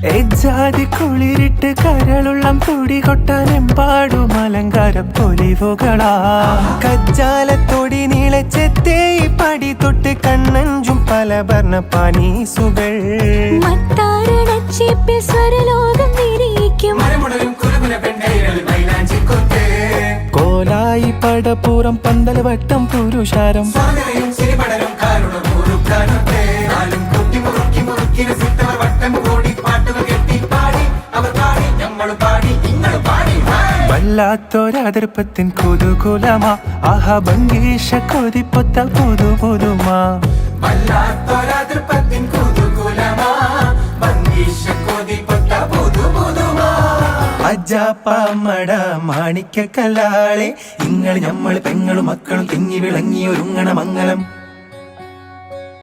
എജാതി കുളിരിട്ട് കരളുള്ളം തുടി കൊട്ടാനെമ്പാടും അലങ്കാര പൊലിവുകളാ കജ്ജാലത്തൊടി നീളച്ചെത്തേ പടി തൊട്ട് കണ്ണഞ്ചും പല വർണ്ണ പാനീസുകൾ കോലായി പടപ്പൂറം പന്തൽ വട്ടം പുരുഷാരം വല്ലാത്തൊരതിർപ്പത്തിൻ കുതുകുലമാ ആഹാ ഭംഗീഷ കൊതിപ്പൊത്ത പുതു പുതുമാ വല്ലാത്തൊരതിർപ്പത്തിൻ കുതുകുലമാ ഭംഗീഷ കൊതിപ്പൊത്ത പുതു പുതുമാ അജാപ്പമട മാണിക്ക കല്ലാളെ നിങ്ങൾ ഞമ്മൾ പെങ്ങളും മക്കളും തിങ്ങി വിളങ്ങി ഒരുങ്ങണ മംഗളം